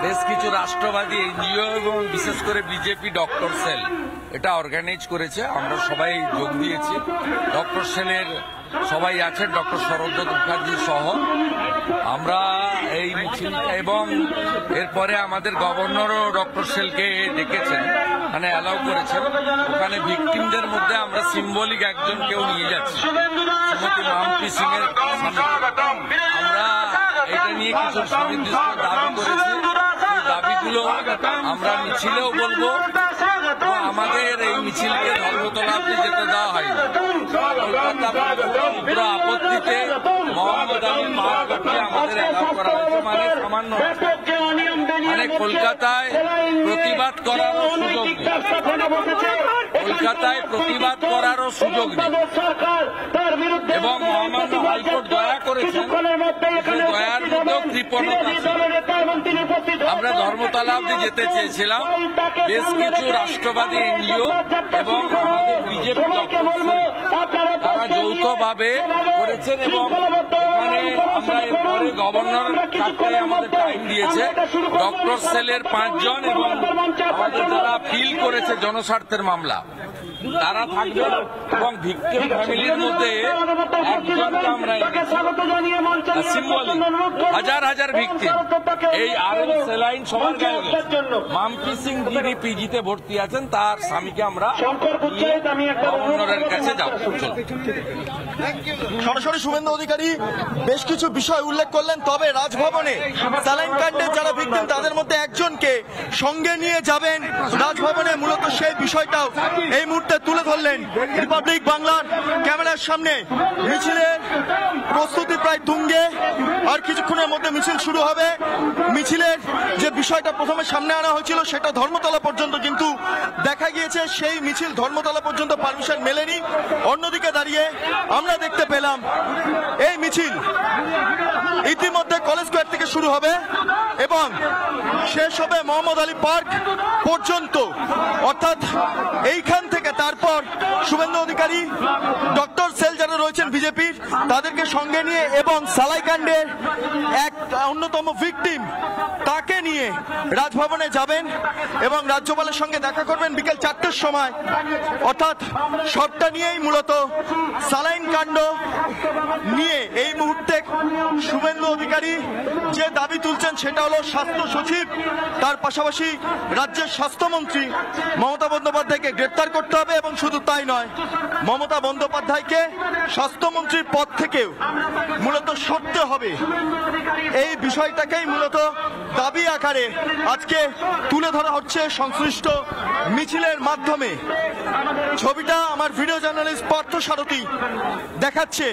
বেশ কিছু রাষ্ট্রবাদী এনজিও এবং বিশেষ করে বিজেপি ডক্টর সেল এটা অর্গানাইজ করেছে। আমরা সবাই যোগ দিয়েছি। ডক্টর সেলের সবাই আছেন, ডক্টর শরদ্দত্ত মুখার্জি সহ। আমরা এই মিছিলটা এবং এরপরে আমাদের গভর্নরও ডক্টর সেলকে ডেকেছেন, মানে অ্যালাউ করেছেন। ওখানে ভিকটিমদের মধ্যে আমরা সিম্বলিক একজনকেও নিয়ে যাচ্ছি, শ্রীমতী মাম্পি সিং এর। আমরা এটা নিয়ে কিছু সুনির্দিষ্ট দাবি করেছি। সেই দাবিগুলো আমরা মিছিলেও বলবো। আমাদের এই মিছিলকে ধর্মতলা অব্দি যেতে দেওয়া হয়নি। পুরো আপত্তিতে মোহাম্মদ আলী পার্ককে আমাদের অ্যালাউ করা হয়েছে, মানে সামান্য, মানে কলকাতায় প্রতিবাদ করারও সুযোগ নেই। কলকাতায় প্রতিবাদ করারও সুযোগ নেই। এবং মহামান্য হাইকোর্ট দয়া করেছেন, দয়ার মধ্যেও কৃপণতা ছিল। আমরা ধর্মতলা অব্দি যেতে চেয়েছিলাম। বেশ কিছু রাষ্ট্রবাদী এনজিও এবং আমাদের বিজেপি তারা যৌথভাবে করেছেন। এবং এখানে আমরা এরপরে গভর্নর থাকতে আমাদের টাইম দিয়েছে। ডক্টর সেলের 5 জন এবং আমাদের যারা ফিল করেছে জনস্বার্থের মামলা তারা থাকবে। এবং ভিক্টিম ফ্যামিলির মধ্যে একজনকে আমরা সিম্বলিক হাজার হাজার ভিক্টিম এই RM সেলাইন সবার গায়ে মাম্পি সিং যিনি পিজিতে ভর্তি আছেন তার স্বামীকে আমরা গভর্নরের কাছে যাব। সরাসরি শুভেন্দু অধিকারী বেশ কিছু বিষয় উল্লেখ করলেন। তবে রাজভবনে স্যালাইন কাণ্ডের যারা ভিকটিম তাদের মধ্যে একজনকে সঙ্গে নিয়ে যাবেন রাজভবনে, মূলত সেই বিষয়টাও এই মুহূর্তে তুলে ধরলেন রিপাবলিক বাংলার ক্যামেরার সামনে। মিছিলের প্রস্তুতি প্রায় তুঙ্গে, আর কিছুক্ষণের মধ্যে মিছিল শুরু হবে। মিছিলের যে বিষয়টা প্রথমে সামনে আনা হয়েছিল সেটা ধর্মতলা পর্যন্ত, কিন্তু দেখা গিয়েছে সেই মিছিল ধর্মতলা পর্যন্ত পারমিশন মেলেনি। অন্যদিকে দাঁড়িয়ে আমরা দেখতে পেলাম এই মিছিল ইতিমধ্যে কলেজ স্কোয়ার থেকে শুরু হবে এবং শেষ হবে মোহাম্মদ আলী পার্ক পর্যন্ত। অর্থাৎ এইখান থেকে তারপর শুভেন্দু অধিকারী, ডক্টর সেল যারা রয়েছেন বিজেপির তাদেরকে সঙ্গে নিয়ে এবং সালাইকাণ্ডের এক অন্যতম ভিকটিম তাকে নিয়ে রাজভবনে যাবেন এবং রাজ্যপালের সঙ্গে দেখা করবেন বিকেল 4টের সময়। অর্থাৎ সবটা নিয়েই মূলত সালাইন কাণ্ড নিয়ে এই মুহূর্তে শুভেন্দু অধিকারী যে দাবি তুলছেন সেটা হলো স্বাস্থ্য সচিব, তার পাশাপাশি রাজ্যের স্বাস্থ্যমন্ত্রী মমতা বন্দ্যোপাধ্যায়কে গ্রেপ্তার করতে হবে এবং শুধু তাই নয়, মমতা বন্দ্যোপাধ্যায়কে স্বাস্থ্যমন্ত্রীর পদ থেকেও মূলত সরতে হবে। এই বিষয়টাকেই মূলত দাবি আকারে আজকে তুলে ধরা হচ্ছে সংশ্লিষ্ট মিছিলের মাধ্যমে। ছবিটা আমার ভিডিও জার্নালিস্ট পার্থ সারথী দেখাচ্ছে।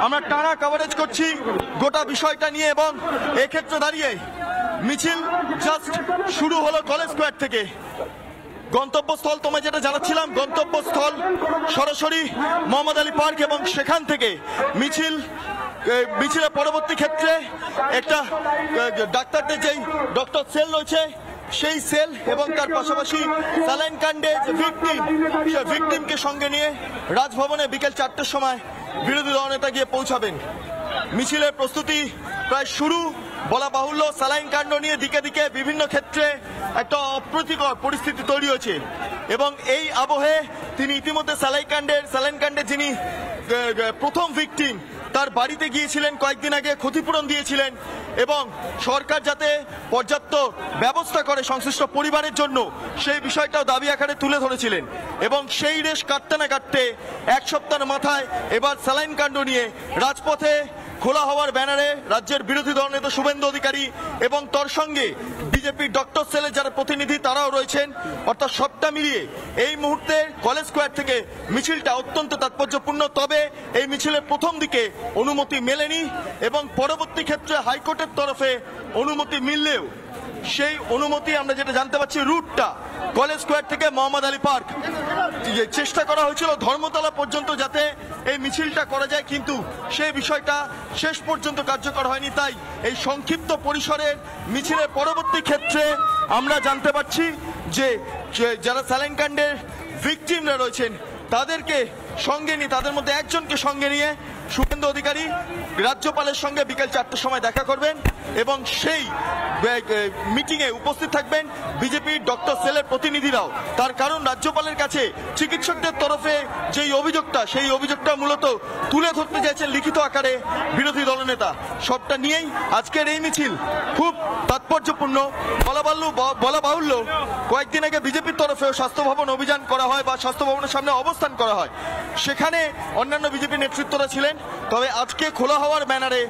আমরা টানা কভারেজ করছি গোটা বিষয়টা নিয়ে এবং এক্ষেত্রে দাঁড়িয়ে মিছিল জাস্ট শুরু হলো কলেজ স্কোয়ার থেকে। গন্তব্যস্থল তোমায় যেটা জানাচ্ছিলাম, গন্তব্যস্থল সরাসরি মোহাম্মদ আলী পার্ক এবং সেখান থেকে মিছিলের পরবর্তী ক্ষেত্রে একটা ডাক্তারদের যেই ডক্টর সেল রয়েছে সেই সেল এবং তার পাশাপাশি স্যালাইন কাণ্ডে যে ভিকটিমকে সঙ্গে নিয়ে রাজভবনে বিকেল 4টের সময় বিরোধী দলনেতা গিয়ে পৌঁছাবেন। মিছিলের প্রস্তুতি প্রায় শুরু বলা বাহুল্য। স্যালাইন কাণ্ড নিয়ে দিকে দিকে বিভিন্ন ক্ষেত্রে একটা অপ্রীতিকর পরিস্থিতি তৈরি হয়েছে এবং এই আবহে তিনি ইতিমধ্যে স্যালাইন কাণ্ডে যিনি প্রথম ভিকটিম তার বাড়িতে গিয়েছিলেন, কয়েকদিন আগে ক্ষতিপূরণ দিয়েছিলেন এবং সরকার যাতে পর্যাপ্ত ব্যবস্থা করে সংশ্লিষ্ট পরিবারের জন্য সেই বিষয়টাও দাবি আকারে তুলে ধরেছিলেন। এবং সেই রেশ কাটতে না কাটতে এক সপ্তাহের মাথায় এবার স্যালাইন কাণ্ড নিয়ে রাজপথে খোলা হওয়ার ব্যানারে রাজ্যের বিরোধী দলনেতা শুভেন্দু অধিকারী এবং তার সঙ্গে বিজেপির ডক্টর সেলের যারা প্রতিনিধি তারাও রয়েছেন। অর্থাৎ সবটা মিলিয়ে এই মুহূর্তে কলেজ স্কোয়ার থেকে মিছিলটা অত্যন্ত তাৎপর্যপূর্ণ। তবে এই মিছিলের প্রথম দিকে অনুমতি মেলেনি এবং পরবর্তী ক্ষেত্রে হাইকোর্টের তরফে অনুমতি মিললেও সেই অনুমতি আমরা যেটা জানতে পারছি রুটটা কলেজ স্কোয়ার থেকে মোহাম্মদ আলী পার্ক, চেষ্টা করা হয়েছিল ধর্মতলা পর্যন্ত যাতে এই মিছিলটা করা যায়, কিন্তু সেই বিষয়টা শেষ পর্যন্ত কার্যকর হয়নি। তাই এই সংক্ষিপ্ত পরিসরের মিছিলের পরবর্তী ক্ষেত্রে আমরা জানতে পারছি যে যারা স্যালাইন কাণ্ডের ভিকটিমরা রয়েছেন তাদেরকে সঙ্গে নিয়ে, তাদের মধ্যে একজনকে সঙ্গে নিয়ে শুভেন্দু অধিকারী রাজ্যপালের সঙ্গে বিকেল 4টের সময় দেখা করবেন এবং সেই মিটিংয়ে উপস্থিত থাকবেন বিজেপির ডক্টর সেলের প্রতিনিধিরাও। তার কারণ রাজ্যপালের কাছে চিকিৎসকদের তরফে যেই অভিযোগটা, সেই অভিযোগটা মূলত তুলে ধরতে চাইছেন লিখিত আকারে বিরোধী দলনেতা। সবটা নিয়েই আজকের এই মিছিল খুব তাৎপর্যপূর্ণ। বলা বাহুল্য, কয়েকদিন আগে বিজেপির তরফেও স্বাস্থ্য ভবন অভিযান করা হয় বা স্বাস্থ্য ভবনের সামনে অবস্থান করা হয়, সেখানে অন্যান্য বিজেপি নেতৃত্বরা ছিলেন। তবে আজকে খোলা হওয়ার ব্যানারে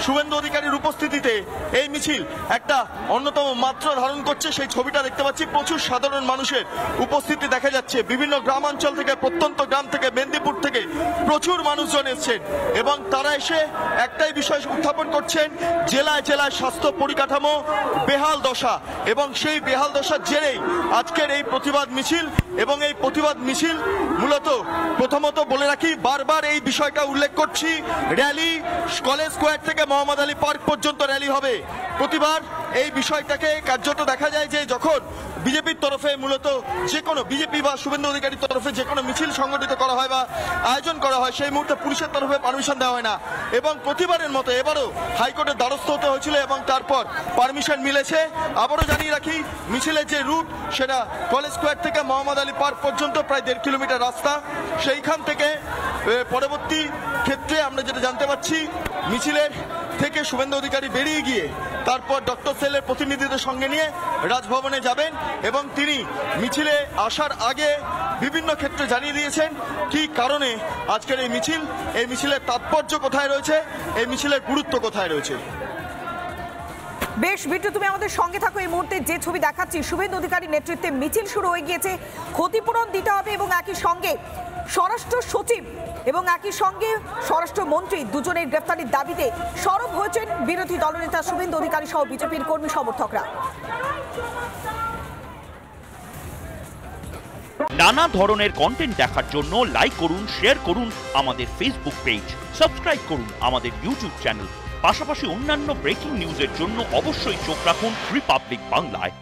শুভেন্দু অধিকারীর উপস্থিতিতে এই মিছিল একটা অন্যতম মাত্রা ধারণ করছে। সেই ছবিটা দেখতে পাচ্ছি, প্রচুর সাধারণ মানুষের উপস্থিতি দেখা যাচ্ছে। বিভিন্ন গ্রামাঞ্চল থেকে, প্রত্যন্ত গ্রাম থেকে, মেদিনীপুর থেকে প্রচুর মানুষজন এসছেন এবং তারা এসে একটাই বিষয় উত্থাপন করছেন, জেলায় জেলায় স্বাস্থ্য পরিকাঠামো বেহাল দশা, এবং সেই বেহাল দশার জেরেই আজকের এই প্রতিবাদ মিছিল। এবং এই প্রতিবাদ মিছিল মূলত, প্রথমত বলে রাখি, বারবার এই বিষয়টা উল্লেখ করছি, র্যালি কলেজ স্কোয়ার থেকে মোহাম্মদ আলী পার্ক পর্যন্ত র্যালি হবে। প্রতিবার এই বিষয়টাকে কার্যত দেখা যায় যে যখন বিজেপির তরফে মূলত যে কোনো বিজেপি বা শুভেন্দু অধিকারীর তরফে যে কোনো মিছিল সংগঠিত করা হয় বা আয়োজন করা হয়, সেই মুহূর্তে পুলিশের তরফে পারমিশন দেওয়া হয় না। এবং প্রতিবারের মতো এবারও হাইকোর্টের দ্বারস্থ হতে হয়েছিল এবং তারপর পারমিশন মিলেছে। আবারও জানিয়ে রাখি, মিছিলের যে রুট সেটা কলেজ স্কোয়ার থেকে মোহাম্মদ আলী পার্ক পর্যন্ত প্রায় 1.5 কিলোমিটার রাস্তা। সেইখান থেকে পরবর্তী ক্ষেত্রে আমরা যেটা জানতে পারছি, মিছিলের থেকে শুভেন্দু অধিকারী বেরিয়ে গিয়ে তারপর ডক্টর সেলের প্রতিনিধিদের সঙ্গে নিয়ে রাজভবনে যাবেন এবং তিনি মিছিলে আসার আগে বিভিন্ন ক্ষেত্রে জানিয়ে দিয়েছেন কি কারণে আজকের এই মিছিল, এই মিছিলের তাৎপর্য কোথায় রয়েছে, এই মিছিলের গুরুত্ব কোথায় রয়েছে। বেশ বিট্টু, তুমি আমাদের সঙ্গে থাকো। এই মুহূর্তে যে ছবি দেখাচ্ছি, শুভেন্দু অধিকারীর নেতৃত্বে মিছিল শুরু হয়ে গিয়েছে। ক্ষতিপূরণ দিতে হবে এবং একই সঙ্গে স্বরাষ্ট্র সচিব এবং একই সঙ্গে স্বরাষ্ট্রমন্ত্রী দুজনের গ্রেফতারির দাবিতে সরব হয়েছেন বিরোধী দলনেতা শুভেন্দু অধিকারী সহ বিজেপির কর্মী সমর্থকরা। নানা ধরনের কন্টেন্ট দেখার জন্য লাইক করুন, শেয়ার করুন আমাদের ফেসবুক পেজ, সাবস্ক্রাইব করুন আমাদের ইউটিউব চ্যানেল। পাশাপাশি অন্যান্য ব্রেকিং নিউজের জন্য অবশ্যই চোখ রাখুন রিপাবলিক বাংলায়।